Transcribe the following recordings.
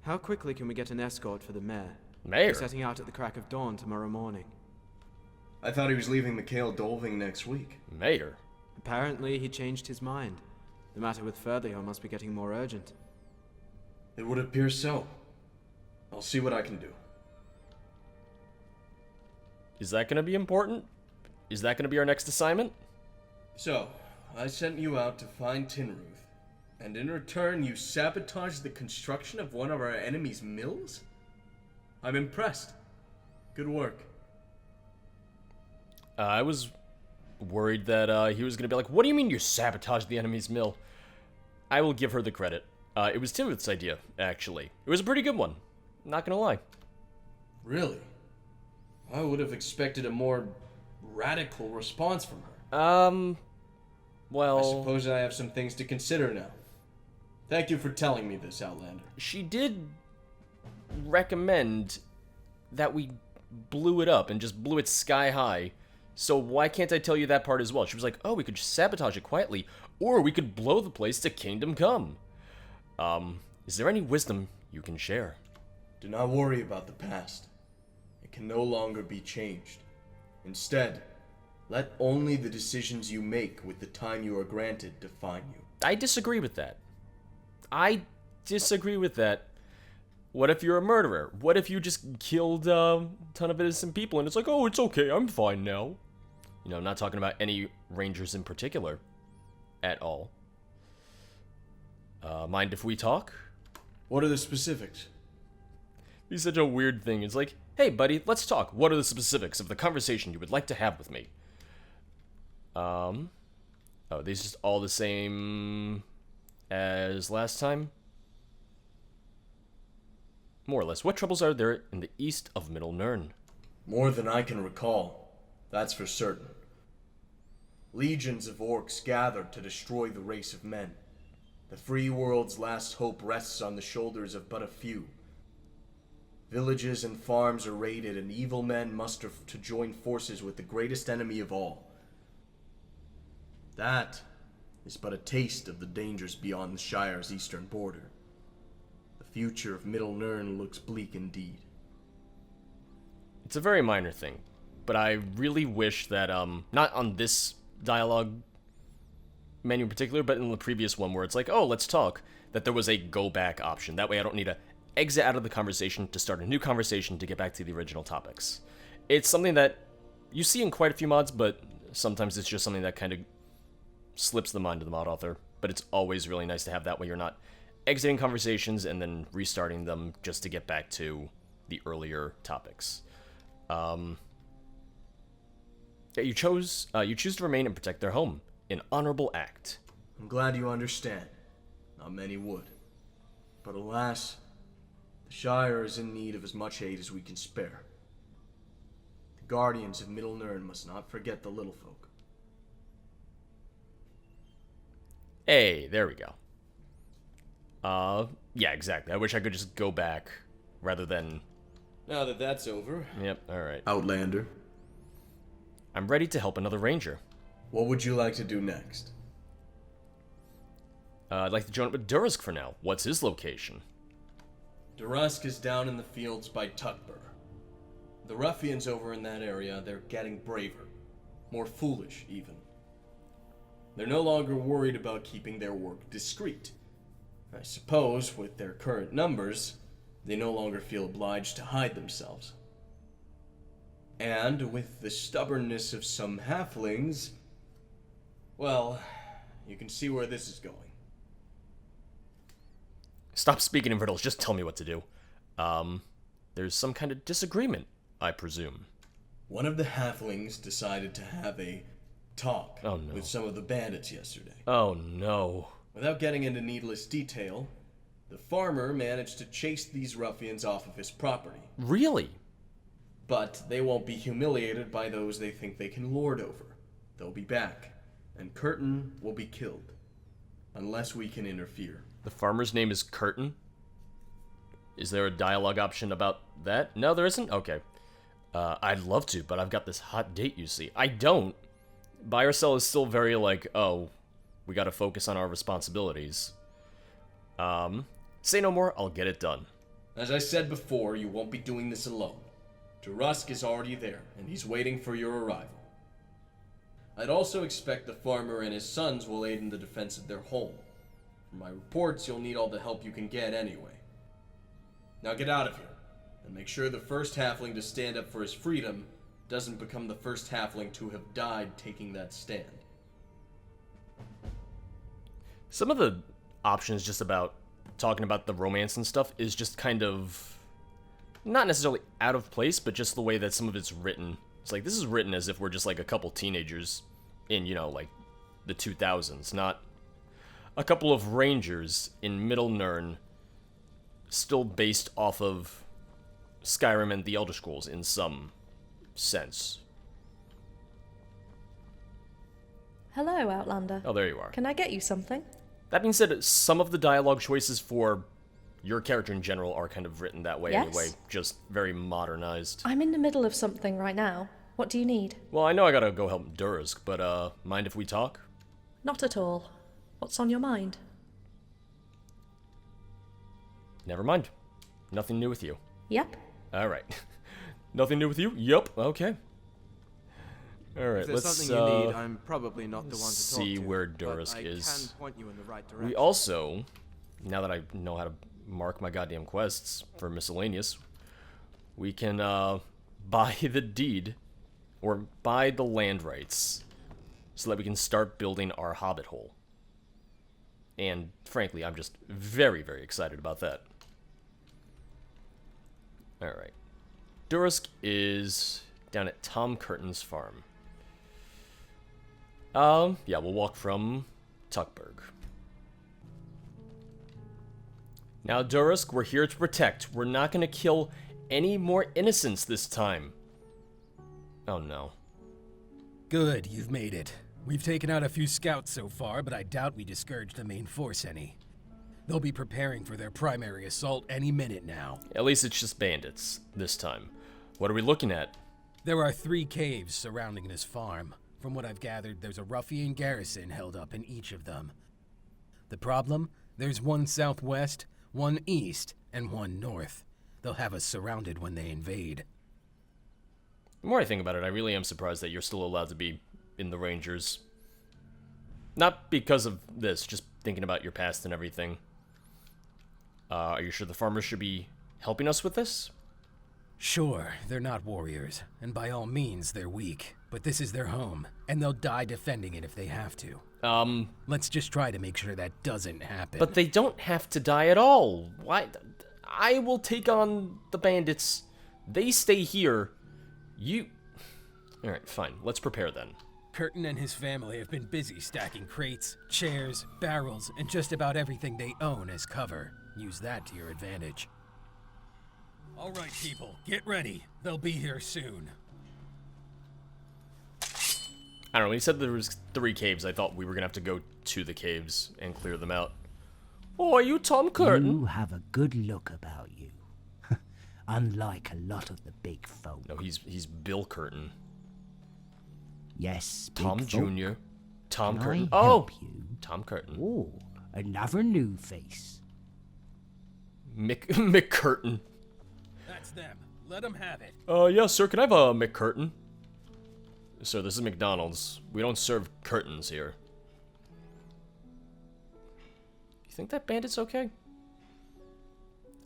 How quickly can we get an escort for the mayor? Mayor? We're setting out at the crack of dawn tomorrow morning. I thought he was leaving Mikhail Dolving next week. Mayor? Apparently, he changed his mind. The matter with Furthier must be getting more urgent. It would appear so. I'll see what I can do. Is that gonna be important? Is that gonna be our next assignment? So, I sent you out to find Tinruth, and in return you sabotaged the construction of one of our enemy's mills? I'm impressed. Good work. I was worried that he was gonna be like, what do you mean you sabotaged the enemy's mill? I will give her the credit. It was Tinruth's idea, actually. It was a pretty good one. Not gonna lie. Really? I would have expected a more radical response from her. Well... I suppose I have some things to consider now. Thank you for telling me this, Outlander. She did recommend that we blew it up and just blew it sky high. So why can't I tell you that part as well? She was like, oh, we could just sabotage it quietly, or we could blow the place to Kingdom Come. Is there any wisdom you can share? Do not worry about the past. It can no longer be changed. Instead, let only the decisions you make with the time you are granted define you. I disagree with that. I disagree with that. What if you're a murderer? What if you just killed a ton of innocent people and it's like, oh, it's okay, I'm fine now. You know, I'm not talking about any rangers in particular at all. Mind if we talk? What are the specifics? It's such a weird thing. It's like, hey, buddy, let's talk. What are the specifics of the conversation you would like to have with me? Oh, these just all the same as last time? More or less. What troubles are there in the east of Middle Nirn? More than I can recall. That's for certain. Legions of orcs gathered to destroy the race of men. The free world's last hope rests on the shoulders of but a few. Villages and farms are raided, and evil men muster to join forces with the greatest enemy of all. That is but a taste of the dangers beyond the Shire's eastern border. The future of Middle Nirn looks bleak indeed. It's a very minor thing, but I really wish that, not on this dialogue menu in particular, but in the previous one where it's like, oh, let's talk, that there was a go back option. That way I don't need to exit out of the conversation to start a new conversation to get back to the original topics. It's something that you see in quite a few mods, but sometimes it's just something that kind of slips the mind of the mod author. But it's always really nice to have that way you're not exiting conversations and then restarting them just to get back to the earlier topics. Yeah, you choose to remain and protect their home. An honorable act. I'm glad you understand. Not many would. But alas, the Shire is in need of as much aid as we can spare. The Guardians of Middle Nirn must not forget the little folk. Hey, there we go. Yeah, exactly. I wish I could just go back rather than... Now that that's over... Yep, alright. Outlander. I'm ready to help another ranger. What would you like to do next? I'd like to join up with Dursk for now. What's his location? Durusk is down in the fields by Tuckbur. The ruffians over in that area, they're getting braver. More foolish, even. They're no longer worried about keeping their work discreet. I suppose, with their current numbers, they no longer feel obliged to hide themselves. And with the stubbornness of some halflings, well, you can see where this is going. Stop speaking in riddles, just tell me what to do. There's some kind of disagreement, I presume. One of the halflings decided to have a talk with some of the bandits yesterday. Oh no. Without getting into needless detail, the farmer managed to chase these ruffians off of his property. Really? But they won't be humiliated by those they think they can lord over. They'll be back, and Curtin will be killed. Unless we can interfere. The farmer's name is Curtin? Is there a dialogue option about that? No, there isn't? Okay. I'd love to, but I've got this hot date, you see. I don't. Buy or sell is still very like, oh, we gotta focus on our responsibilities. Say no more, I'll get it done. As I said before, you won't be doing this alone. Durusk is already there, and he's waiting for your arrival. I'd also expect the farmer and his sons will aid in the defense of their home. From my reports, you'll need all the help you can get anyway. Now get out of here, and make sure the first halfling to stand up for his freedom doesn't become the first halfling to have died taking that stand. Some of the options just about talking about the romance and stuff is just kind of not necessarily out of place, but just the way that some of it's written. It's like, this is written as if we're just like a couple teenagers in, you know, like the 2000s, not a couple of rangers in Middle Nirn, still based off of Skyrim and the Elder Scrolls in some sense. Hello, Outlander. Oh, there you are. Can I get you something? That being said, some of the dialogue choices for your character in general are kind of written that way anyway, just very modernized. I'm in the middle of something right now. What do you need? Well, I know I gotta go help Durusk, but mind if we talk? Not at all. What's on your mind? Never mind. Nothing new with you. Yep. Alright. Nothing new with you? Yup. Okay. Alright, If there's let's something you need, I'm probably not the one to talk see to, where but Durusk I is. can point you in the right direction. We also, now that I know how to mark my goddamn quests for miscellaneous, we can buy the deed, or buy the land rights, so that we can start building our hobbit hole. And frankly, I'm just very, very excited about that. Alright. Durusk is down at Tom Curtin's farm. Yeah, we'll walk from Tuckburg. Now, Durusk, we're here to protect. We're not gonna kill any more innocents this time. Oh no. Good, you've made it. We've taken out a few scouts so far, but I doubt we discouraged the main force any. They'll be preparing for their primary assault any minute now. At least it's just bandits this time. What are we looking at? There are 3 caves surrounding this farm. From what I've gathered, there's a ruffian garrison held up in each of them. The problem? There's one southwest, one east, and one north. They'll have us surrounded when they invade. The more I think about it, I really am surprised that you're still allowed to be in the Rangers. Not because of this, just thinking about your past and everything. Are you sure the farmers should be helping us with this? Sure, they're not warriors, and by all means they're weak, but this is their home, and they'll die defending it if they have to. Let's just try to make sure that doesn't happen. But they don't have to die at all. Why? I will take on the bandits. They stay here. You... Alright, fine. Let's prepare then. Curtin and his family have been busy stacking crates, chairs, barrels, and just about everything they own as cover. Use that to your advantage. All right, people, get ready. They'll be here soon. I don't know, when he said there was 3 caves, I thought we were gonna have to go to the caves and clear them out. Oh, are you Tom Curtin? You have a good look about you. Unlike a lot of the big folk. No, he's Bill Curtin. Yes, big Tom folk. Jr. Tom Can Curtin. I Oh! help you? Tom Curtin. Oh, another new face. Mick Curtin. That's them. Let them have it. Yes, sir, can I have a McCurtain? Sir, this is McDonald's. We don't serve curtains here. You think that bandit's okay?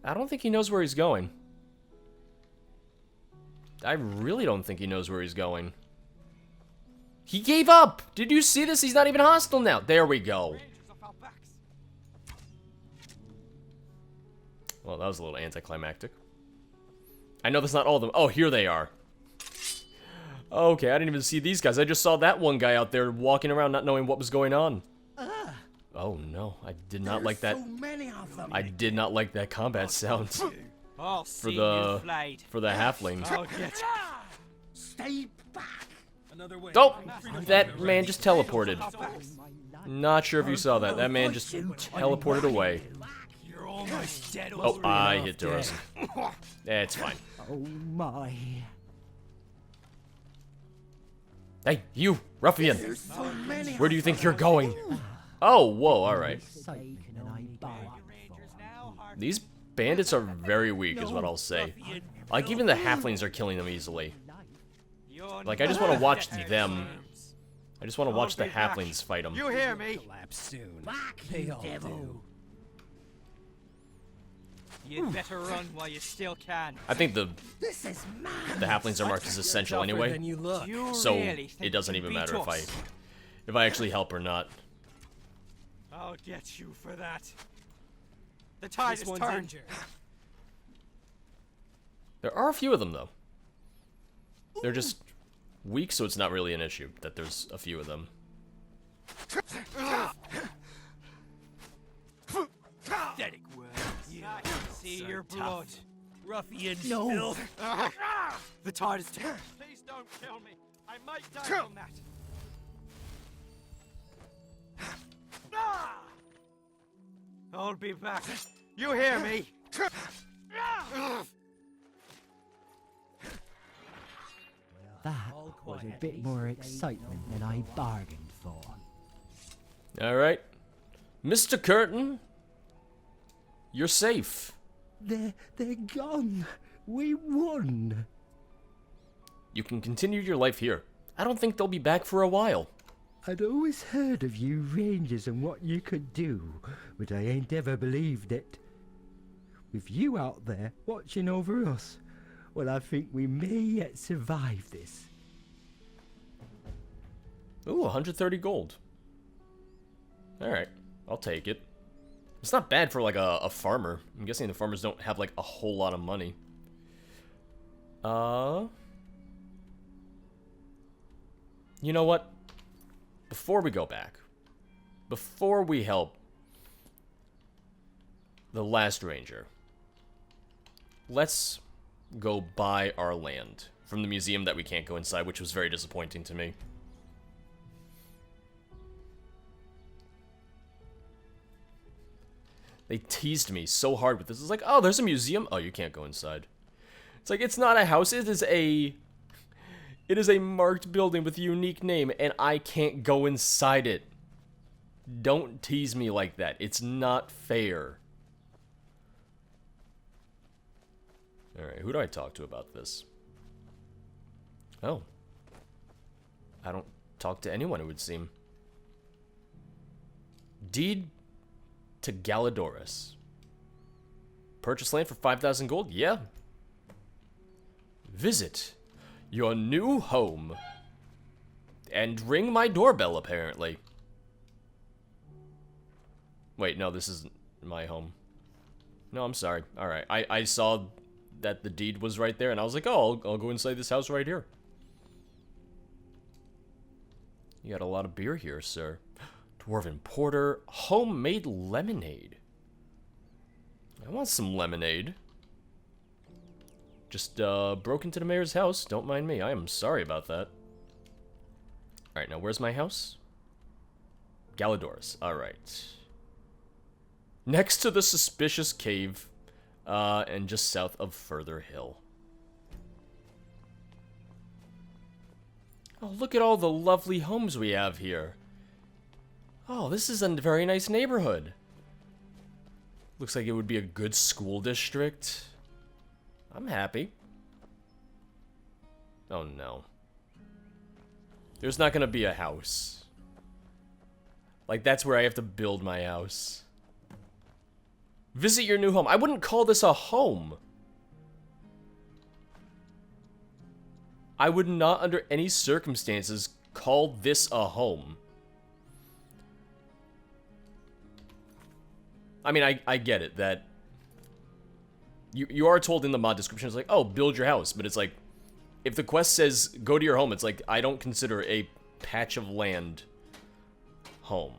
I don't think he knows where he's going. I really don't think he knows where he's going. He gave up! Did you see this? He's not even hostile now. There we go. Well, that was a little anticlimactic. I know that's not all of them. Oh, here they are. Okay, I didn't even see these guys. I just saw that one guy out there walking around not knowing what was going on. Oh no, I did not like that. So many of them. I did not like that combat sound for the halfling. Stay back. Another way. Oh, that man just teleported. Not sure if you saw that. That man just teleported away. You're almost dead. Oh, I hit Durusk. It's fine. Oh my. Hey, you, ruffian. Where do you think you're going? Oh, whoa, alright. These Bandits are very weak, is what I'll say. Like, even the halflings are killing them easily. Like, I just want to watch them. I just want to watch the halflings fight them. You hear me? Collapse soon. They all do. You'd better run while you still can. I think the This is mad. halflings are marked as essential Tougher anyway, than you look. You so really think it doesn't you even beat matter us? if I actually help or not. I'll get you for that. The tide This is one's turned. injured. There are a few of them, though. They're just weak, so it's not really an issue that there's a few of them. Pathetic words. I can see so your tough. blood. Ruffian No. filth. The tide is turned. Please don't kill me. I might die from that. I'll be back. You hear me? That was a bit more excitement than I bargained for. Alright. Mr. Curtin, you're safe. They're gone. We won. You can continue your life here. I don't think they'll be back for a while. I'd always heard of you rangers and what you could do, but I ain't ever believed it. With you out there watching over us, well, I think we may yet survive this. Ooh, 130 gold. Alright, I'll take it. It's not bad for, like, a farmer. I'm guessing the farmers don't have, like, a whole lot of money. You know what? Before we go back, before we help the last ranger, let's go buy our land from the museum that we can't go inside, which was very disappointing to me. They teased me so hard with this. It's like, oh, there's a museum. Oh, you can't go inside. It's like, it's not a house. It is a marked building with a unique name, and I can't go inside it. Don't tease me like that. It's not fair. Alright, who do I talk to about this? Oh. I don't talk to anyone, it would seem. Deed to Galladorus. Purchase land for 5,000 gold? Yeah. Visit your new home. And ring my doorbell, apparently. Wait, no, this isn't my home. No, I'm sorry. Alright, I saw that the deed was right there, and I was like, oh, I'll go inside this house right here. You got a lot of beer here, sir. Dwarven porter, homemade lemonade. I want some lemonade. Just broke into the mayor's house. Don't mind me. I am sorry about that. Alright, now where's my house? Galladorus. Alright. Next to the suspicious cave, and just south of Further Hill. Oh, look at all the lovely homes we have here. Oh, this is a very nice neighborhood. Looks like it would be a good school district. I'm happy. Oh no. There's not gonna be a house. Like, that's where I have to build my house. Visit your new home. I wouldn't call this a home. I would not, under any circumstances, call this a home. I mean, I get it, that you are told in the mod description, it's like, oh, build your house, but it's like, if the quest says, go to your home, it's like, I don't consider a patch of land home.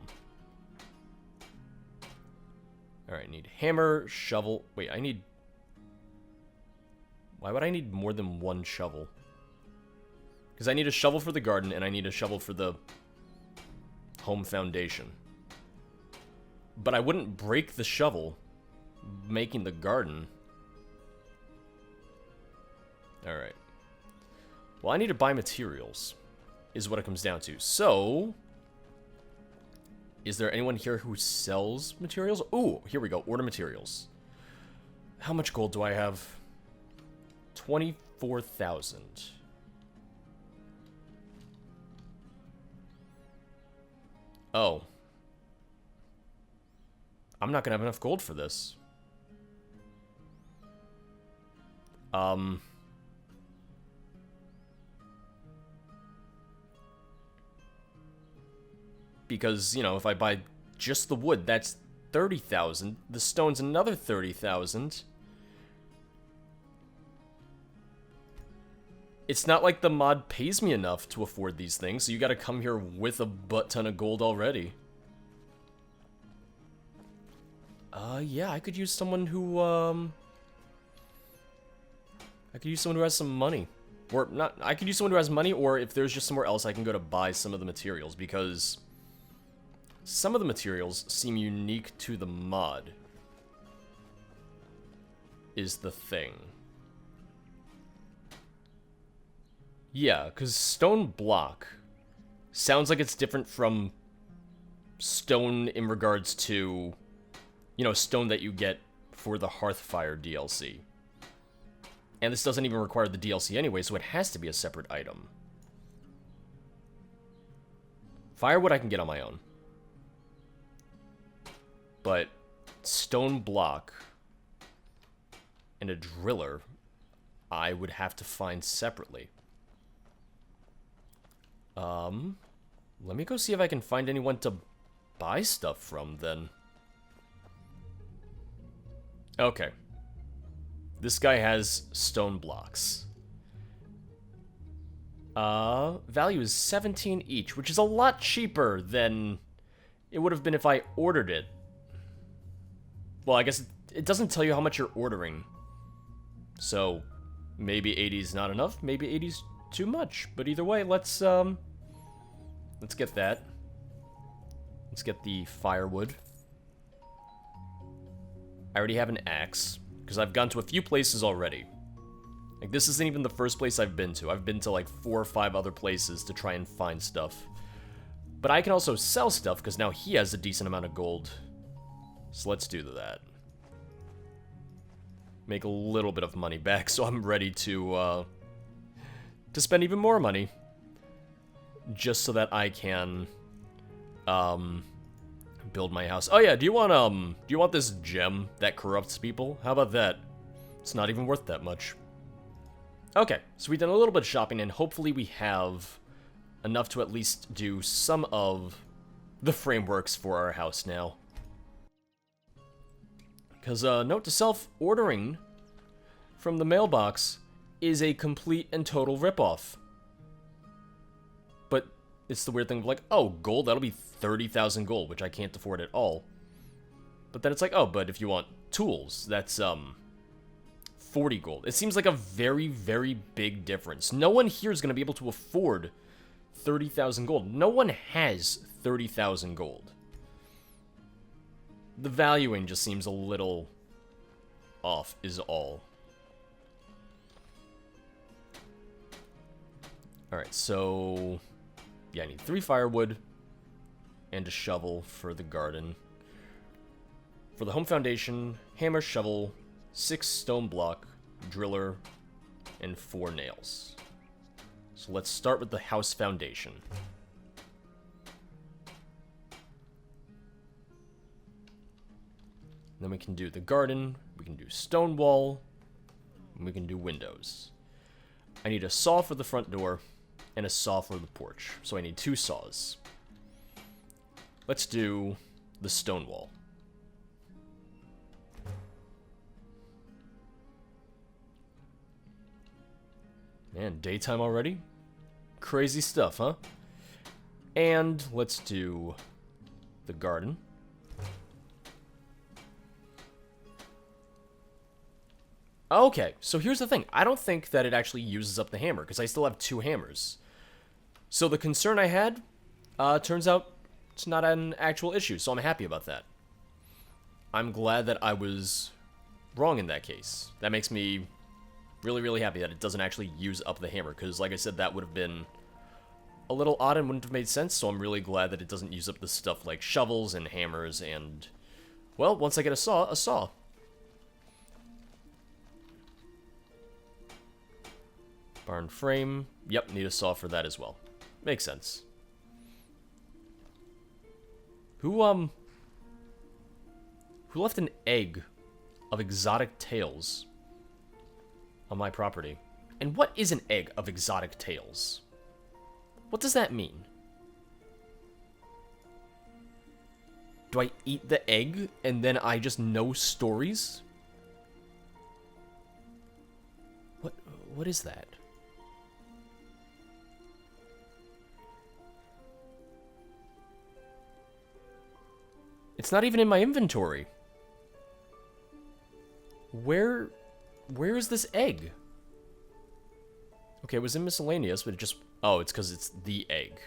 Alright, need hammer, shovel, wait, I need, why would I need more than one shovel? Because I need a shovel for the garden, and I need a shovel for the home foundation. But I wouldn't break the shovel making the garden. Alright. Well, I need to buy materials, is what it comes down to. So, is there anyone here who sells materials? Ooh, here we go. Order materials. How much gold do I have? 24,000. Oh. I'm not gonna have enough gold for this. Because, you know, if I buy just the wood, that's 30,000. The stone's another 30,000. It's not like the mod pays me enough to afford these things, so you gotta come here with a butt ton of gold already. Yeah, I could use someone who, I could use someone who has some money. Or, not, I could use someone who has money, or if there's just somewhere else I can go to buy some of the materials, because some of the materials seem unique to the mod, is the thing. Yeah, because stone block sounds like it's different from stone in regards to, you know, stone that you get for the Hearthfire DLC. And this doesn't even require the DLC anyway, so it has to be a separate item. Firewood I can get on my own. But stone block and a driller I would have to find separately. Let me go see if I can find anyone to buy stuff from, then. Okay. This guy has stone blocks. Value is 17 each, which is a lot cheaper than it would have been if I ordered it. Well, I guess it doesn't tell you how much you're ordering. So, maybe 80 is not enough, maybe 80 is too much. But either way, let's get that. Let's get the firewood. I already have an axe, because I've gone to a few places already. Like, this isn't even the first place I've been to. I've been to like 4 or 5 other places to try and find stuff. But I can also sell stuff, because now he has a decent amount of gold. So let's do that. Make a little bit of money back, so I'm ready to spend even more money. Just so that I can, build my house. Oh yeah, do you want this gem that corrupts people? How about that? It's not even worth that much. Okay, so we've done a little bit of shopping, and hopefully we have enough to at least do some of the frameworks for our house now. Because, note to self, ordering from the mailbox is a complete and total ripoff. But it's the weird thing of like, oh, gold, that'll be 30,000 gold, which I can't afford at all. But then it's like, oh, but if you want tools, that's, 40 gold. It seems like a very, very big difference. No one here is going to be able to afford 30,000 gold. No one has 30,000 gold. The valuing just seems a little off, is all. Alright, so yeah, I need 3 firewood and a shovel for the garden. For the home foundation, hammer, shovel, 6 stone block, driller, and 4 nails. So let's start with the house foundation. Then we can do the garden, we can do stone wall, and we can do windows. I need a saw for the front door and a saw for the porch, so I need 2 saws. Let's do the stone wall. Man, daytime already? Crazy stuff, huh? And let's do the garden. Okay, so here's the thing. I don't think that it actually uses up the hammer, because I still have 2 hammers. So the concern I had, turns out it's not an actual issue, so I'm happy about that. I'm glad that I was wrong in that case. That makes me really, really happy that it doesn't actually use up the hammer, because like I said, that would have been a little odd and wouldn't have made sense, so I'm really glad that it doesn't use up the stuff like shovels and hammers and, well, once I get a saw, a saw. Barn frame. Yep, need a saw for that as well. Makes sense. Who left an egg of exotic tails on my property? And what is an egg of exotic tails? What does that mean? Do I eat the egg and then I just know stories? What is that? It's not even in my inventory. Where is this egg? Okay, it was in miscellaneous, but it just... Oh, it's because it's the egg.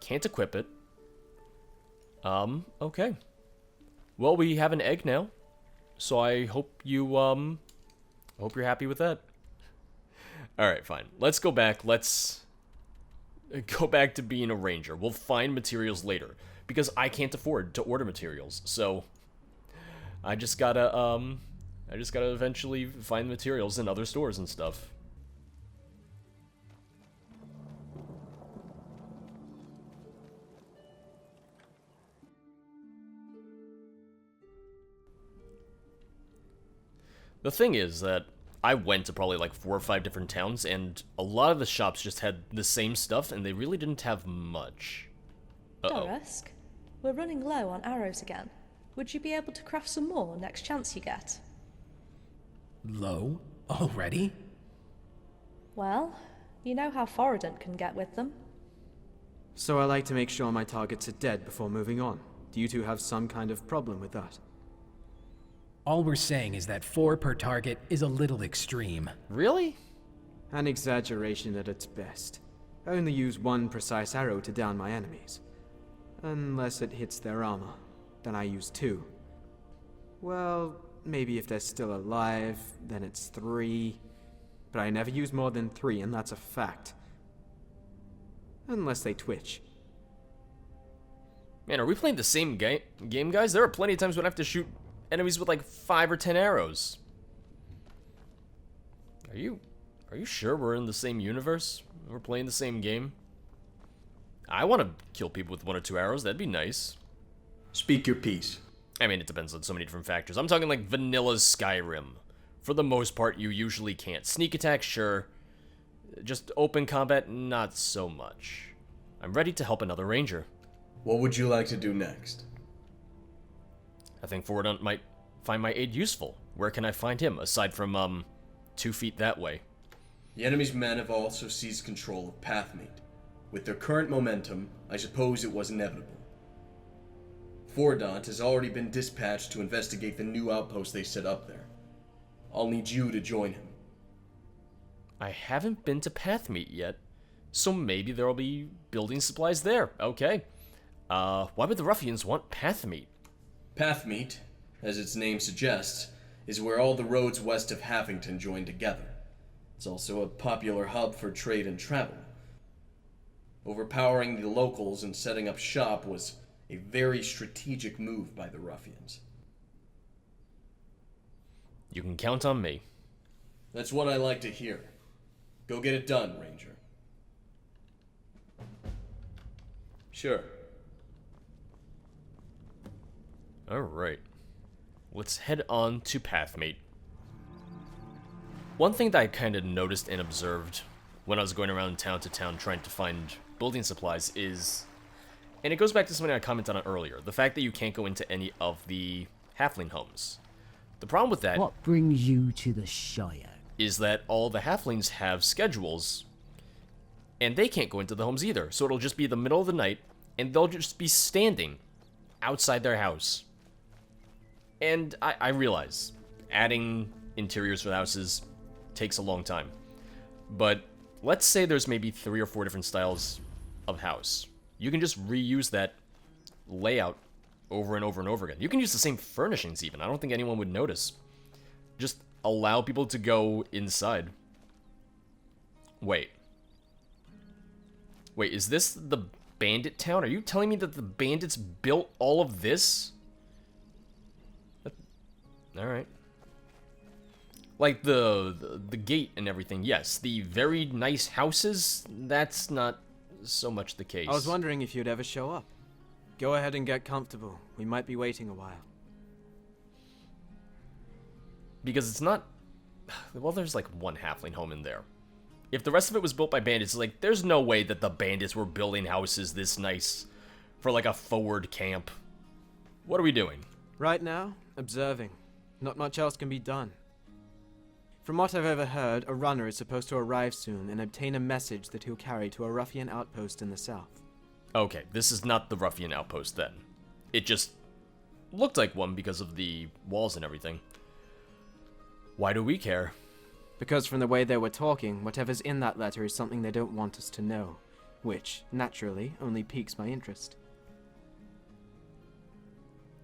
Can't equip it. Okay. Well, we have an egg now. So I hope you, I hope you're happy with that. Alright, fine. Let's go back. Let's go back to being a ranger. We'll find materials later. Because I can't afford to order materials. So I just gotta eventually find materials in other stores and stuff. The thing is that I went to probably like 4 or 5 different towns, and a lot of the shops just had the same stuff, and they really didn't have much. Dorosk, we're running low on arrows again. Would you be able to craft some more next chance you get? Low? Already? Well, you know how Foradent can get with them. So I like to make sure my targets are dead before moving on. Do you two have some kind of problem with that? All we're saying is that 4 per target is a little extreme. Really? An exaggeration at its best. I only use 1 precise arrow to down my enemies. Unless it hits their armor. Then I use 2. Well, maybe if they're still alive, then it's 3. But I never use more than 3, and that's a fact. Unless they twitch. Man, are we playing the same game, guys? There are plenty of times when I have to shoot enemies with like 5 or 10 arrows. Are you sure we're in the same universe? We're playing the same game? I want to kill people with 1 or 2 arrows. That'd be nice. Speak your piece. I mean, it depends on so many different factors. I'm talking like vanilla Skyrim. For the most part, you usually can't. Sneak attack, sure. Just open combat, not so much. I'm ready to help another ranger. What would you like to do next? I think Foradent might find my aid useful. Where can I find him, aside from, 2 feet that way? The enemy's men have also seized control of Pathmeet. With their current momentum, I suppose it was inevitable. Foradent has already been dispatched to investigate the new outpost they set up there. I'll need you to join him. I haven't been to Pathmeet yet, so maybe there'll be building supplies there. Okay. Why would the ruffians want Pathmeet? Pathmeet, as its name suggests, is where all the roads west of Havington join together. It's also a popular hub for trade and travel. Overpowering the locals and setting up shop was a very strategic move by the ruffians. You can count on me. That's what I like to hear. Go get it done, Ranger. Sure. Alright. Let's head on to Pathmeet. One thing that I kind of noticed and observed when I was going around town to town trying to find building supplies is... And it goes back to something I commented on earlier. The fact that you can't go into any of the halfling homes. The problem with that... What brings you to the Shire? ...is that all the halflings have schedules, and they can't go into the homes either. So it'll just be the middle of the night, and they'll just be standing outside their house. And I realize adding interiors for the houses takes a long time. But let's say there's maybe 3 or 4 different styles of house. You can just reuse that layout over and over and over again. You can use the same furnishings even. I don't think anyone would notice. Just allow people to go inside. Wait, is this the bandit town? Are you telling me that the bandits built all of this? Alright. Like the gate and everything, yes. The very nice houses, that's not so much the case. I was wondering if you'd ever show up. Go ahead and get comfortable. We might be waiting a while. Because it's not... Well, there's like one halfling home in there. If the rest of it was built by bandits, like, there's no way that the bandits were building houses this nice for like a forward camp. What are we doing? Right now, observing. Not much else can be done. From what I've ever heard, a runner is supposed to arrive soon and obtain a message that he'll carry to a ruffian outpost in the south. Okay, this is not the ruffian outpost then. It just looked like one because of the walls and everything. Why do we care? Because from the way they were talking, whatever's in that letter is something they don't want us to know, which, naturally, only piques my interest.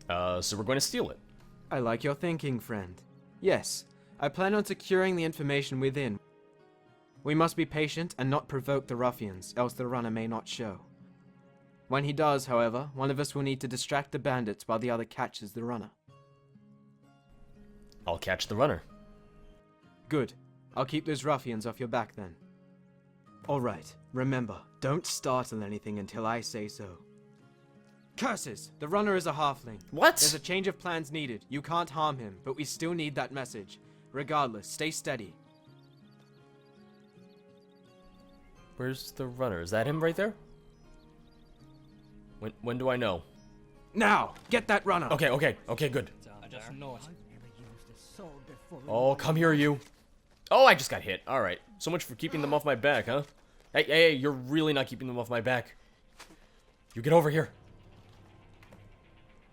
So we're going to steal it. I like your thinking, friend. Yes, I plan on securing the information within. We must be patient and not provoke the ruffians, else the runner may not show. When he does, however, one of us will need to distract the bandits while the other catches the runner. I'll catch the runner. Good. I'll keep those ruffians off your back then. Alright, remember, don't startle anything until I say so. Curses! The runner is a halfling. What? There's a change of plans needed. You can't harm him, but we still need that message. Regardless, stay steady. Where's the runner? Is that him right there? When do I know? Now! Get that runner! Okay, good. I just know it. Oh, come here, you. Oh, I just got hit. Alright. So much for keeping them off my back, huh? Hey, you're really not keeping them off my back. You get over here.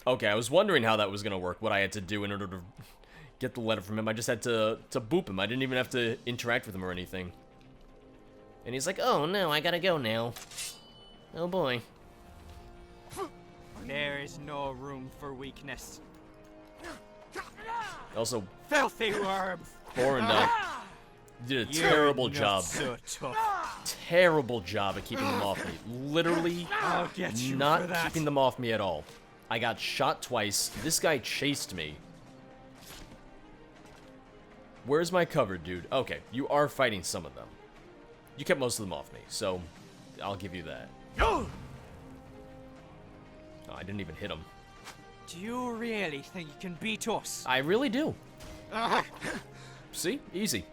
Okay, I was wondering how that was gonna work, what I had to do in order to get the letter from him. I just had to boop him. I didn't even have to interact with him or anything. And he's like, oh no, I gotta go now. Oh boy. There is no room for weakness. Also, Filthy worms! Thorin did a terrible job. So tough. Terrible job at keeping them off me. Literally I'll get you not for that. keeping them off me at all. I got shot twice. This guy chased me. Where's my cover, dude? Okay, you are fighting some of them. You kept most of them off me, so I'll give you that. Oh, I didn't even hit him. Do you really think you can beat us? I really do. See? Easy.